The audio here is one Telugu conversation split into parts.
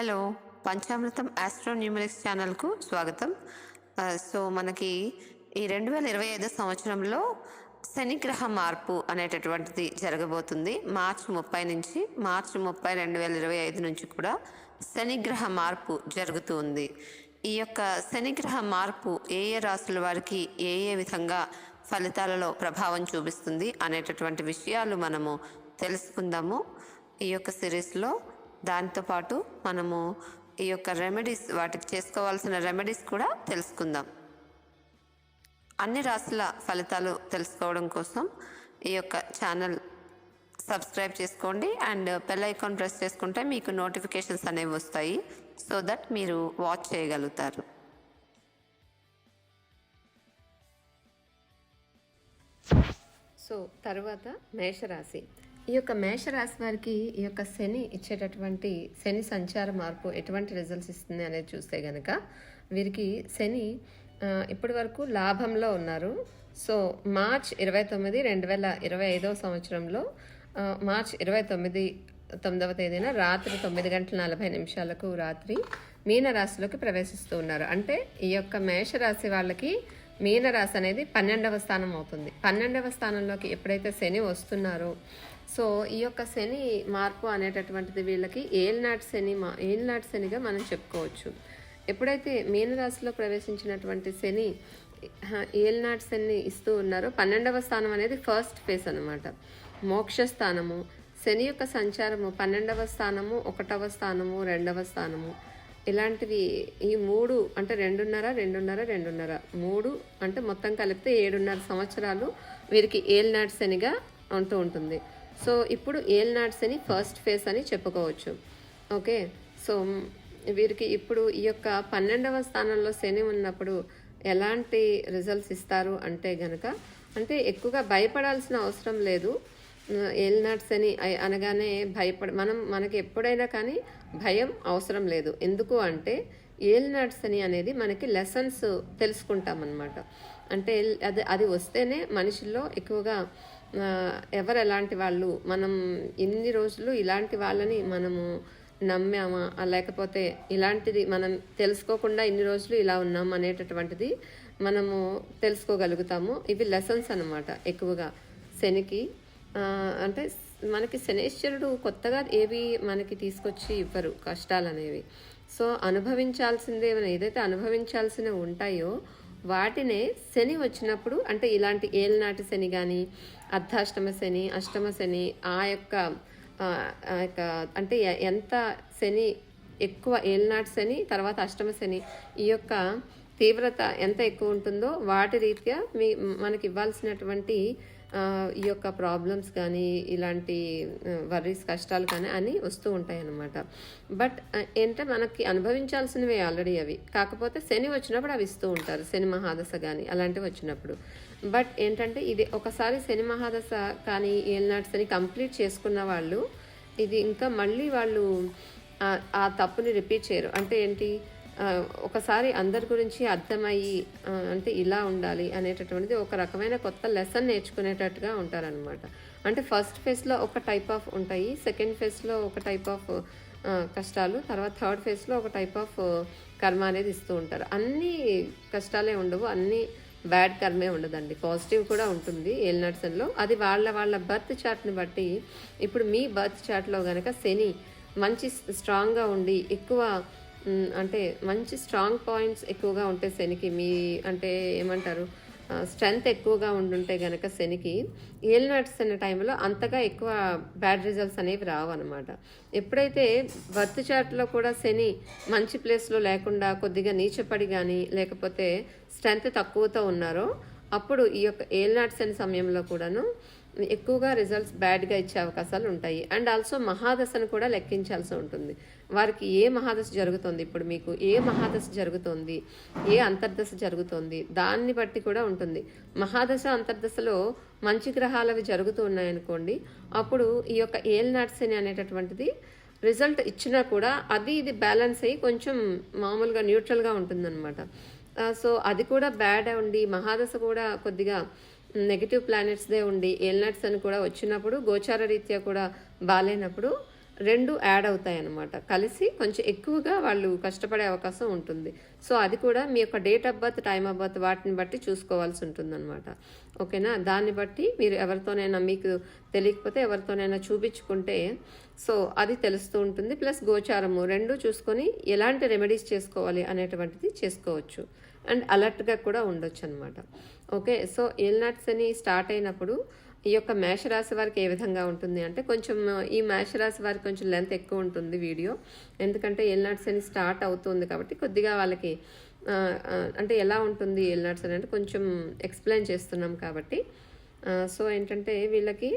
హలో, పంచామృతం ఆస్ట్రో న్యూమరిక్స్ ఛానల్కు స్వాగతం. సో మనకి ఈ 2025 సంవత్సరంలో శనిగ్రహ మార్పు అనేటటువంటిది జరగబోతుంది. మార్చి 30 నుంచి మార్చి 30 2025 నుంచి కూడా శనిగ్రహ మార్పు జరుగుతూ ఉంది. ఈ యొక్క శనిగ్రహ మార్పు ఏ ఏ రాసుల వారికి ఏ ఏ విధంగా ఫలితాలలో ప్రభావం చూపిస్తుంది అనేటటువంటి విషయాలు మనము తెలుసుకుందాము ఈ యొక్క సిరీస్లో. దాంతోపాటు మనము ఈ యొక్క రెమెడీస్, వాటికి చేసుకోవాల్సిన రెమెడీస్ కూడా తెలుసుకుందాం. అన్ని రాశుల ఫలితాలు తెలుసుకోవడం కోసం ఈ యొక్క ఛానల్ సబ్స్క్రైబ్ చేసుకోండి అండ్ బెల్ ఐకాన్ ప్రెస్ చేసుకుంటే మీకు నోటిఫికేషన్స్ అనేవి వస్తాయి, సో దట్ మీరు వాచ్ చేయగలుగుతారు. సో తర్వాత మేషరాశి. ఈ యొక్క మేషరాశి వారికి ఈ యొక్క శని ఇచ్చేటటువంటి శని సంచార మార్పు ఎటువంటి రిజల్ట్స్ ఇస్తుంది అనేది చూస్తే కనుక వీరికి శని ఇప్పటి వరకు లాభంలో ఉన్నారు. సో మార్చ్ 29, 2025 సంవత్సరంలో మార్చ్ 29వ తేదీన రాత్రి 9:40 రాత్రి మీనరాశిలోకి ప్రవేశిస్తూ ఉన్నారు. అంటే ఈ యొక్క మేషరాశి వాళ్ళకి మీనరాశి అనేది 12వ స్థానం అవుతుంది. 12వ స్థానంలోకి ఎప్పుడైతే శని వస్తున్నారో, సో ఈ యొక్క శని మార్పు అనేటటువంటిది వీళ్ళకి ఏలినాటి శనిగా మనం చెప్పుకోవచ్చు. ఎప్పుడైతే మీనరాశిలో ప్రవేశించినటువంటి శని ఏలినాటి శని ఇస్తూ ఉన్నారో, 12వ స్థానం అనేది ఫస్ట్ ఫేజ్ అనమాట, మోక్ష స్థానము. శని యొక్క సంచారము 12వ స్థానము, 1వ స్థానము, 2వ స్థానము, ఇలాంటివి ఈ 3 అంటే 2.5 3 అంటే మొత్తం కలిపితే 7.5 సంవత్సరాలు వీరికి ఏలినాటి శనిగా ఉంటూ ఉంటుంది. సో ఇప్పుడు ఏలినాటి శని ఫస్ట్ ఫేజ్ అని చెప్పుకోవచ్చు. ఓకే, సో వీరికి ఇప్పుడు ఈ యొక్క 12వ స్థానంలో శని ఉన్నప్పుడు ఎలాంటి రిజల్ట్స్ ఇస్తారు అంటే గనక, అంటే ఎక్కువగా భయపడాల్సిన అవసరం లేదు. ఏలినాటి శని అనగానే మనకి ఎప్పుడైనా కానీ భయం అవసరం లేదు. ఎందుకు అంటే ఏలినాటి శని అనేది మనకి లెసన్స్ తెలుసుకుంటామన్నమాట. అంటే అది వస్తేనే మనుషుల్లో ఎక్కువగా ఎవరు ఎలాంటి వాళ్ళు, మనం ఇన్ని రోజులు ఇలాంటి వాళ్ళని మనము నమ్మామా, లేకపోతే ఇలాంటిది మనం తెలుసుకోకుండా ఇన్ని రోజులు ఇలా ఉన్నాం అనేటటువంటిది మనము తెలుసుకోగలుగుతాము. ఇవి లెసన్స్ అన్నమాట ఎక్కువగా శనికి. అంటే మనకి శనేశ్వరుడు కొత్తగా ఏవి మనకి తీసుకొచ్చి ఇవ్వరు కష్టాలు అనేవి. సో అనుభవించాల్సిందే, ఏదైతే అనుభవించాల్సినవి ఉంటాయో వాటినే శని వచ్చినప్పుడు, అంటే ఇలాంటి ఏలినాటి శని కానీ అర్ధాష్టమ శని, అష్టమ శని, ఆ యొక్క అంటే ఎంత శని ఎక్కువ, ఏలినాటి శని తర్వాత అష్టమ శని, ఈ యొక్క తీవ్రత ఎంత ఎక్కువ ఉంటుందో వాటి రీత్యా మనకి ఇవ్వాల్సినటువంటి ఈ యొక్క ప్రాబ్లమ్స్ కానీ ఇలాంటి వర్రీస్, కష్టాలు కానీ అని వస్తూ ఉంటాయి అన్నమాట. బట్ ఏంటంటే మనకి అనుభవించాల్సినవి ఆల్రెడీ అవి, కాకపోతే శని వచ్చినప్పుడు అవి ఇస్తూ ఉంటారు, శని మహాదశ కానీ అలాంటివి వచ్చినప్పుడు. బట్ ఏంటంటే ఇది ఒకసారి శని మహాదశ కానీ ఏలినాటి శని కంప్లీట్ చేసుకున్న వాళ్ళు ఇది ఇంకా మళ్ళీ వాళ్ళు ఆ తప్పుని రిపీట్ చేయరు. అంటే ఏంటి, ఒకసారి అందరి గురించి అర్థమయ్యి అంటే ఇలా ఉండాలి అనేటటువంటిది ఒక రకమైన కొత్త లెసన్ నేర్చుకునేటట్టుగా ఉంటారనమాట. అంటే ఫస్ట్ ఫేజ్లో ఒక టైప్ ఆఫ్ ఉంటాయి, సెకండ్ ఫేజ్లో ఒక టైప్ ఆఫ్ కష్టాలు, తర్వాత థర్డ్ ఫేజ్లో ఒక టైప్ ఆఫ్ కర్మ అనేది ఇస్తూ ఉంటారు. అన్ని కష్టాలే ఉండవు, అన్ని బ్యాడ్ కర్మే ఉండదండి, పాజిటివ్ కూడా ఉంటుంది ఏలినాటి శనిలో. అది వాళ్ళ బర్త్ చార్ట్ని బట్టి. ఇప్పుడు మీ బర్త్ చార్ట్లో కనుక శని మంచి స్ట్రాంగ్గా ఉండి ఎక్కువ అంటే మంచి స్ట్రాంగ్ పాయింట్స్ ఎక్కువగా ఉంటే శనికి, మీ అంటే ఏమంటారు స్ట్రెంగ్త్ ఎక్కువగా ఉండుంటే కనుక శనికి ఏలినాటి శని టైంలో అంతగా ఎక్కువ బ్యాడ్ రిజల్ట్స్ అనేవి రావు అనమాట. ఎప్పుడైతే బర్త్ చార్ట్లో కూడా శని మంచి ప్లేస్లో లేకుండా కొద్దిగా నీచపడి కానీ లేకపోతే స్ట్రెంగ్త్ తక్కువతో ఉన్నారో అప్పుడు ఈ యొక్క ఏలినాటి శని సమయంలో కూడాను ఎక్కువగా రిజల్ట్స్ బ్యాడ్గా ఇచ్చే అవకాశాలు ఉంటాయి. అండ్ ఆల్సో మహాదశను కూడా లెక్కించాల్సి ఉంటుంది. వారికి ఏ మహాదశ జరుగుతుంది, ఇప్పుడు మీకు ఏ మహాదశ జరుగుతుంది, ఏ అంతర్దశ జరుగుతుంది, దాన్ని బట్టి కూడా ఉంటుంది. మహాదశ అంతర్దశలో మంచి గ్రహాలవి జరుగుతూ ఉన్నాయనుకోండి, అప్పుడు ఈ యొక్క ఏలినాటి శని అనేటటువంటిది రిజల్ట్ ఇచ్చినా కూడా ఇది బ్యాలెన్స్ అయ్యి కొంచెం మామూలుగా న్యూట్రల్గా ఉంటుందన్నమాట. సో అది కూడా బ్యాడ్ ఉండి మహాదశ కూడా కొద్దిగా నెగిటివ్ ప్లానెట్స్దే ఉండి ఏలినాటి శని కూడా వచ్చినప్పుడు గోచార రీత్యా కూడా బాగాలేనప్పుడు 2 యాడ్ అవుతాయి అన్నమాట. కలిసి కొంచెం ఎక్కువగా వాళ్ళు కష్టపడే అవకాశం ఉంటుంది. సో అది కూడా మీ యొక్క date of birth, time of birth వాటిని బట్టి చూసుకోవాల్సి ఉంటుందన్నమాట. ఓకేనా? దాన్ని బట్టి మీరు ఎవరితోనైనా, మీకు తెలియకపోతే ఎవరితోనైనా చూపించుకుంటే సో అది తెలుస్తూ ఉంటుంది. ప్లస్ గోచారము 2 చూసుకొని ఎలాంటి రెమెడీస్ చేసుకోవాలి అనేటువంటిది చేసుకోవచ్చు. అండ్ అలర్ట్గా కూడా ఉండొచ్చు అనమాట. ఓకే, సో ఏలినాటి శని స్టార్ట్ అయినప్పుడు ఈ యొక్క మేషరాశి వారికి ఏ విధంగా ఉంటుంది అంటే, కొంచెం ఈ మేషరాశి వారికి కొంచెం లెంత్ ఎక్కువ ఉంటుంది వీడియో. ఎందుకంటే ఏలినాటి శని స్టార్ట్ అవుతుంది కాబట్టి కొద్దిగా వాళ్ళకి అంటే ఎలా ఉంటుంది ఏలినాటి శని అంటే కొంచెం ఎక్స్ప్లెయిన్ చేస్తున్నాం కాబట్టి. సో ఏంటంటే వీళ్ళకి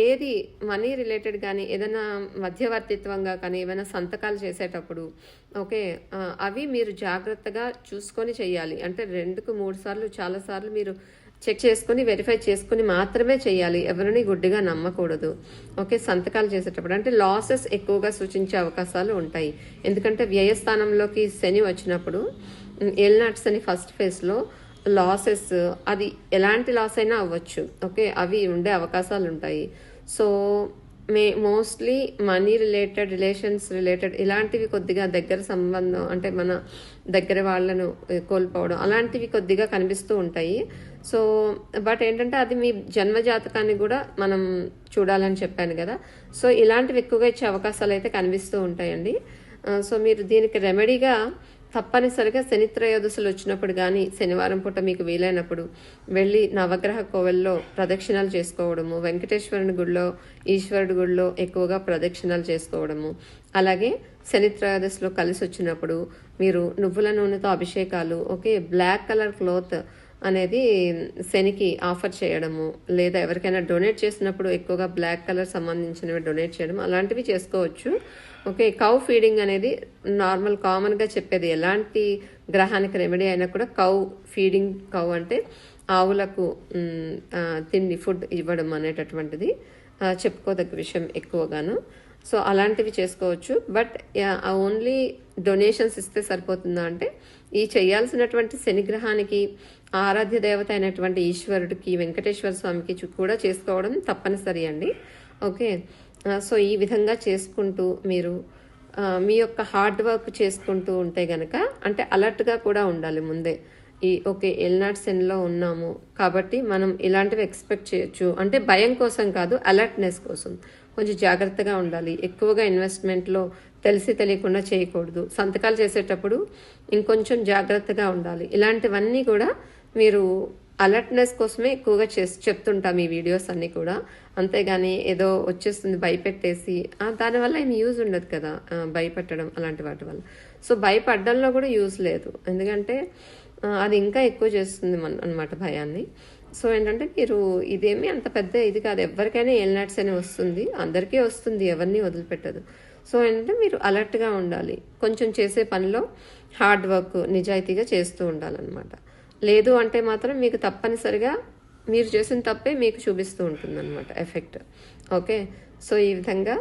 ఏది మనీ రిలేటెడ్ కానీ ఏదైనా మధ్యవర్తిత్వంగా కానీ ఏమైనా సంతకాలు చేసేటప్పుడు ఓకే, అవి మీరు జాగ్రత్తగా చూసుకొని చేయాలి. అంటే 2కు 3 సార్లు చాలాసార్లు మీరు చెక్ చేసుకుని వెరిఫై చేసుకుని మాత్రమే చేయాలి. ఎవరిని గుడ్డిగా నమ్మకూడదు. ఓకే, సంతకాలు చేసేటప్పుడు అంటే లాసెస్ ఎక్కువగా సూచించే అవకాశాలు ఉంటాయి. ఎందుకంటే వ్యయస్థానంలోకి శని వచ్చినప్పుడు ఏలినాటి శని ఫస్ట్ ఫేజ్లో లాసెస్, అది ఎలాంటి లాస్ అయినా అవ్వచ్చు. ఓకే, అవి ఉండే అవకాశాలు ఉంటాయి. So mostly money related, relations related ఇలాంటివి కొద్దిగా దగ్గర సంబంధం అంటే మన దగ్గర వాళ్ళను కోల్పోవడం అలాంటివి కొద్దిగా కనిపిస్తూ ఉంటాయి. సో బట్ ఏంటంటే అది మీ జన్మజాతకాన్ని కూడా మనం చూడాలని చెప్పాను కదా. సో ఇలాంటివి ఎక్కువగా ఇచ్చే అవకాశాలు అయితే కనిపిస్తూ ఉంటాయండి. సో మీరు దీనికి రెమెడీగా తప్పనిసరిగా శని త్రయోదశులు వచ్చినప్పుడు కానీ శనివారం పూట మీకు వీలైనప్పుడు వెళ్ళి నవగ్రహ కోవెల్లో ప్రదక్షిణాలు చేసుకోవడము, వెంకటేశ్వరుని గుడిలో, ఈశ్వరుడి గుడిలో ఎక్కువగా ప్రదక్షిణాలు చేసుకోవడము, అలాగే శని త్రయోదశిలో కలిసి వచ్చినప్పుడు మీరు నువ్వుల నూనెతో అభిషేకాలు, ఓకే, బ్లాక్ కలర్ క్లోత్ అనేది శనికి ఆఫర్ చేయడము, లేదా ఎవరికైనా డొనేట్ చేసినప్పుడు ఎక్కువగా బ్లాక్ కలర్ సంబంధించినవి డొనేట్ చేయడం అలాంటివి చేసుకోవచ్చు. ఓకే, కౌ ఫీడింగ్ అనేది నార్మల్ కామన్గా చెప్పేది. ఎలాంటి గ్రహానికి రెమెడీ అయినా కూడా కౌ ఫీడింగ్, కౌ అంటే ఆవులకు తిండి ఫుడ్ ఇవ్వడం అనేటటువంటిది చెప్పుకోదగ్గ విషయం ఎక్కువగాను. సో అలాంటివి చేసుకోవచ్చు. బట్ ఓన్లీ డొనేషన్స్ ఇస్తే సరిపోతుందా అంటే, ఈ చేయాల్సినటువంటి శనిగ్రహానికి ఆరాధ్య దేవత అయినటువంటి ఈశ్వరుడికి, వెంకటేశ్వర స్వామికి కూడా చేసుకోవడం తప్పనిసరి అండి. ఓకే, సో ఈ విధంగా చేసుకుంటూ మీరు మీ యొక్క హార్డ్ వర్క్ చేసుకుంటూ ఉంటే గనక, అంటే అలర్ట్గా కూడా ఉండాలి ముందే. ఓకే, ఏలినాటి శనిలో ఉన్నాము కాబట్టి మనం ఇలాంటివి ఎక్స్పెక్ట్ చేయొచ్చు అంటే భయం కోసం కాదు, అలర్ట్నెస్ కోసం కొంచెం జాగ్రత్తగా ఉండాలి. ఎక్కువగా ఇన్వెస్ట్మెంట్లో తెలిసి తెలియకుండా చేయకూడదు. సంతకాలు చేసేటప్పుడు ఇంకొంచెం జాగ్రత్తగా ఉండాలి. ఇలాంటివన్నీ కూడా మీరు అలర్ట్నెస్ కోసమే ఎక్కువగా చెప్తుంటాం ఈ వీడియోస్ అన్నీ కూడా. అంతేగాని ఏదో వచ్చేస్తుంది భయపెట్టేసి దానివల్ల ఏం యూజ్ ఉండదు కదా, భయపెట్టడం అలాంటి వాటి వల్ల. సో భయపడడంలో కూడా యూజ్ లేదు, ఎందుకంటే అది ఇంకా ఎక్కువ చేస్తుంది అన్నమాట భయాన్ని. సో ఏంటంటే మీరు ఇదేమీ అంత పెద్ద ఇది కాదు, ఎవరికైనా ఏలినాటి శని వస్తుంది, అందరికీ వస్తుంది, ఎవరిని వదిలిపెట్టదు. సో ఏంటంటే మీరు అలర్ట్గా ఉండాలి. కొంచెం చేసే పనిలో హార్డ్ వర్క్ నిజాయితీగా చేస్తూ ఉండాలన్నమాట. లేదు అంటే మాత్రం మీకు తప్పనిసరిగా మీరు చేసిన తప్పే మీకు చూపిస్తూ ఉంటుంది అనమాట ఎఫెక్ట్. ఓకే, సో ఈ విధంగా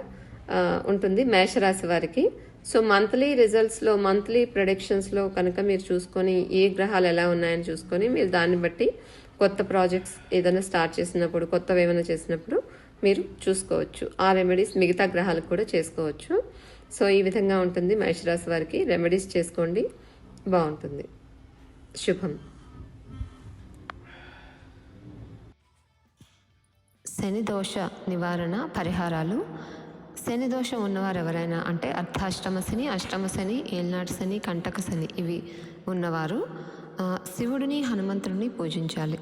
ఉంటుంది మేషరాశి వారికి. సో మంత్లీ రిజల్ట్స్లో, మంత్లీ ప్రొడిక్షన్స్లో కనుక మీరు చూసుకొని ఏ గ్రహాలు ఎలా ఉన్నాయని చూసుకొని మీరు దాన్ని బట్టి కొత్త ప్రాజెక్ట్స్ ఏదైనా స్టార్ట్ చేసినప్పుడు, కొత్తవి ఏమైనా చేసినప్పుడు మీరు చూసుకోవచ్చు. ఆ రెమెడీస్ మిగతా గ్రహాలకు కూడా చేసుకోవచ్చు. సో ఈ విధంగా ఉంటుంది మేషరాశి వారికి. రెమెడీస్ చేసుకోండి, బాగుంటుంది. శుభం. శని దోష నివారణ పరిహారాలు. శని దోషం ఉన్నవారు ఎవరైనా అంటే అర్ధాష్టమ శని, అష్టమ శని, ఏలినాటి శని, కంటక శని ఇవి ఉన్నవారు శివుడిని, హనుమంతుడిని పూజించాలి.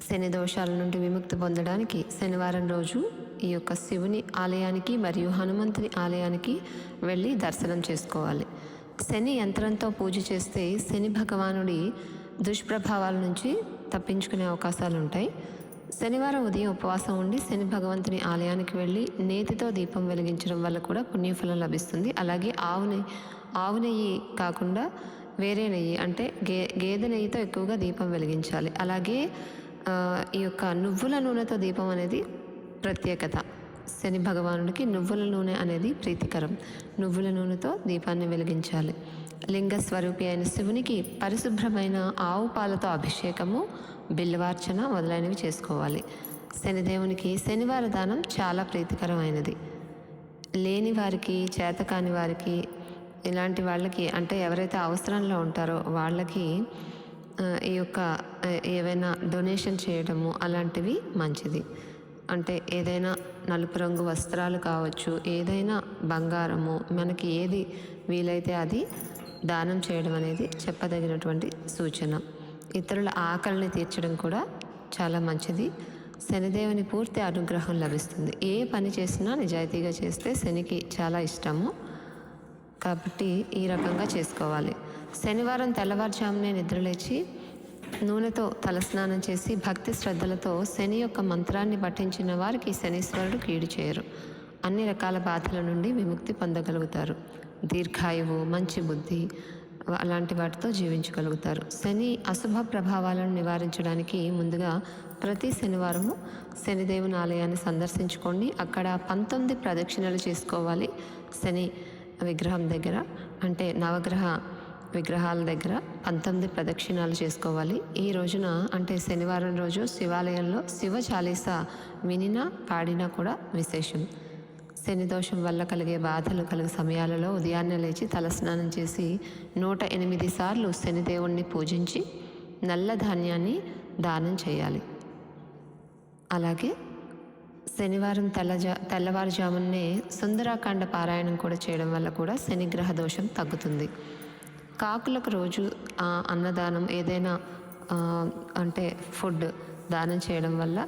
శని దోషాల నుండి విముక్తి పొందడానికి శనివారం రోజు ఈ యొక్క శివుని ఆలయానికి మరియు హనుమంతుని ఆలయానికి వెళ్ళి దర్శనం చేసుకోవాలి. శని యంత్రంతో పూజ చేస్తే శని భగవానుడి దుష్ప్రభావాల నుంచి తప్పించుకునే అవకాశాలు ఉంటాయి. శనివారం ఉదయం ఉపవాసం ఉండి శని భగవంతుని ఆలయానికి వెళ్ళి నేతితో దీపం వెలిగించడం వల్ల కూడా పుణ్యఫలం లభిస్తుంది. అలాగే ఆవు నెయ్యి కాకుండా వేరే నెయ్యి అంటే గేదె నెయ్యితో ఎక్కువగా దీపం వెలిగించాలి. అలాగే ఈ యొక్క నువ్వుల నూనెతో దీపం అనేది ప్రత్యేకత. శని భగవానుడికి నువ్వుల నూనె అనేది ప్రీతికరం. నువ్వుల నూనెతో దీపాన్ని వెలిగించాలి. లింగ స్వరూపి అయిన శివునికి పరిశుభ్రమైన ఆవు పాలతో అభిషేకము, బిల్వార్చన మొదలైనవి చేసుకోవాలి. శనిదేవునికి శనివార దానం చాలా ప్రీతికరమైనది. లేని వారికి, చేతకాని వారికి, ఇలాంటి వాళ్ళకి అంటే ఎవరైతే అవసరంలో ఉంటారో వాళ్ళకి ఈ యొక్క ఏవైనా డొనేషన్ చేయడము అలాంటివి మంచిది. అంటే ఏదైనా నలుపు రంగు వస్త్రాలు కావచ్చు, ఏదైనా బంగారము, మనకి ఏది వీలైతే అది దానం చేయడం అనేది చెప్పదగినటువంటి సూచన. ఇతరుల ఆకలిని తీర్చడం కూడా చాలా మంచిది. శనిదేవుని పూర్తి అనుగ్రహం లభిస్తుంది. ఏ పని చేసినా నిజాయితీగా చేస్తే శనికి చాలా ఇష్టము, కాబట్టి ఈ రకంగా చేసుకోవాలి. శనివారం తెల్లవారుజామునే నిద్రలేచి నూనెతో తలస్నానం చేసి భక్తి శ్రద్ధలతో శని యొక్క మంత్రాన్ని పఠించిన వారికి శనీశ్వరుడు కీడు చేయరు. అన్ని రకాల బాధల నుండి విముక్తి పొందగలుగుతారు. దీర్ఘాయువు, మంచి బుద్ధి అలాంటి వాటితో జీవించగలుగుతారు. శని అశుభ ప్రభావాలను నివారించడానికి ముందుగా ప్రతి శనివారము శనిదేవుని ఆలయాన్ని సందర్శించుకోండి. అక్కడ 19 ప్రదక్షిణలు చేసుకోవాలి. శని విగ్రహం దగ్గర అంటే నవగ్రహ విగ్రహాల దగ్గర 19 ప్రదక్షిణాలు చేసుకోవాలి. ఈ రోజున అంటే శనివారం రోజు శివాలయంలో శివ చాలీసా వినినా పాడినా కూడా విశేషం. శని దోషం వల్ల కలిగే బాధలు కలిగే సమయాలలో ఉదయాన్నే లేచి తలస్నానం చేసి 108 సార్లు శనిదేవుణ్ణి పూజించి నల్ల ధాన్యాన్ని దానం చేయాలి. అలాగే శనివారం తెల్లవారుజామునే సుందరాకాండ పారాయణం కూడా చేయడం వల్ల కూడా శనిగ్రహ దోషం తగ్గుతుంది. కాకులకు రోజు అన్నదానం ఏదైనా అంటే ఫుడ్ దానం చేయడం వల్ల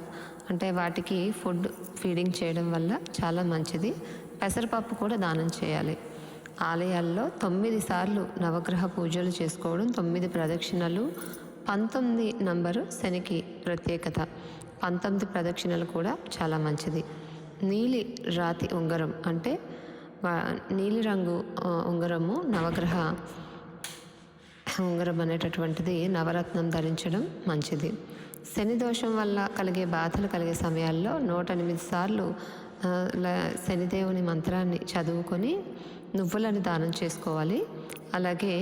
అంటే వాటికి ఫుడ్ ఫీడింగ్ చేయడం వల్ల చాలా మంచిది. పెసరపప్పు కూడా దానం చేయాలి. ఆలయాల్లో 9 సార్లు నవగ్రహ పూజలు చేసుకోవడం, 9 ప్రదక్షిణలు, 19 నంబరు శనికి ప్రత్యేకత. 19 ప్రదక్షిణలు కూడా చాలా మంచిది. నీలి రాతి ఉంగరం అంటే నీలి రంగు ఉంగరము నవగ్రహ ఉంగరం అనేటటువంటిది నవరత్నం ధరించడం మంచిది. శని దోషం వల్ల కలిగే బాధలు కలిగే సమయాల్లో 108 సార్లు శనిదేవుని మంత్రాన్ని చదువుకొని నువ్వులను దానం చేసుకోవాలి. అలాగే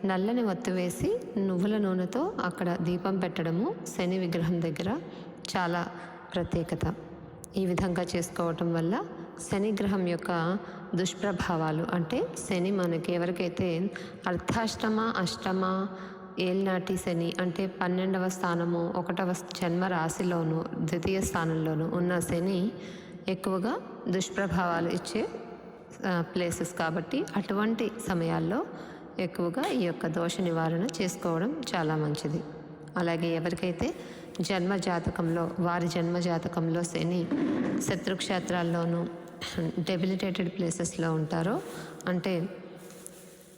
నల్లని ఒత్తి వేసి నువ్వుల నూనెతో అక్కడ దీపం పెట్టడము శని విగ్రహం దగ్గర చాలా ప్రత్యేకత. ఈ విధంగా చేసుకోవటం వల్ల శనిగ్రహం యొక్క దుష్ప్రభావాలు అంటే శని మనకి ఎవరికైతే అర్ధాష్టమ, అష్టమ, ఏల్నాటి శని అంటే 12వ స్థానము, 1వ జన్మ రాశిలోను, ద్వితీయ స్థానంలోను ఉన్న శని ఎక్కువగా దుష్ప్రభావాలు ఇచ్చే ప్లేసెస్ కాబట్టి అటువంటి సమయాల్లో ఎక్కువగా ఈ యొక్క దోష నివారణ చేసుకోవడం చాలా మంచిది. అలాగే ఎవరికైతే వారి జన్మ జాతకంలో శని శత్రుక్షేత్రాల్లోనూ డెబిలిటేటెడ్ ప్లేసెస్లో ఉంటారో అంటే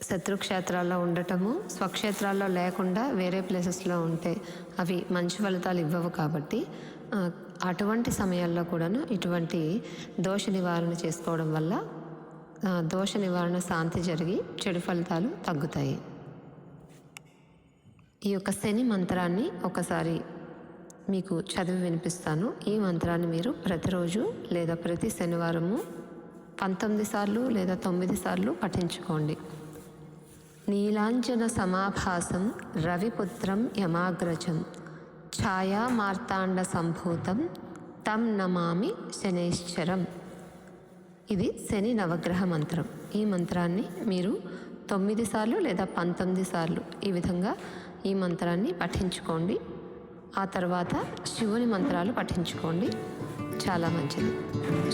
శత్రుక్షేత్రాల్లో ఉండటము, స్వక్షేత్రాల్లో లేకుండా వేరే ప్లేసెస్లో ఉంటే అవి మంచి ఫలితాలు ఇవ్వవు కాబట్టి అటువంటి సమయాల్లో కూడాను ఇటువంటి దోష నివారణ చేసుకోవడం వల్ల దోష నివారణ శాంతి జరిగి చెడు ఫలితాలు తగ్గుతాయి. ఈ యొక్క శని మంత్రాన్ని ఒకసారి మీకు చదివి వినిపిస్తాను. ఈ మంత్రాన్ని మీరు ప్రతిరోజు లేదా ప్రతి శనివారము 19 సార్లు లేదా 9 సార్లు పఠించుకోండి. నీలాంజన సమాభాసం రవిపుత్రం యమాగ్రజం ఛాయా మార్తాండ సంభూతం తం నమామి శనైశ్చరం. ఇది శని నవగ్రహ మంత్రం. ఈ మంత్రాన్ని మీరు 9 సార్లు లేదా 19 సార్లు ఈ విధంగా ఈ మంత్రాన్ని పఠించుకోండి. ఆ తర్వాత శివుని మంత్రాలు పఠించుకోండి. చాలా మంచిది.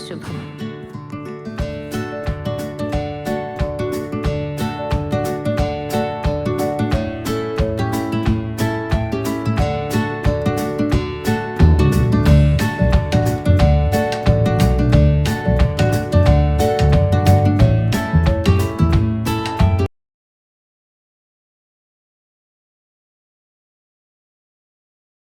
శుభం.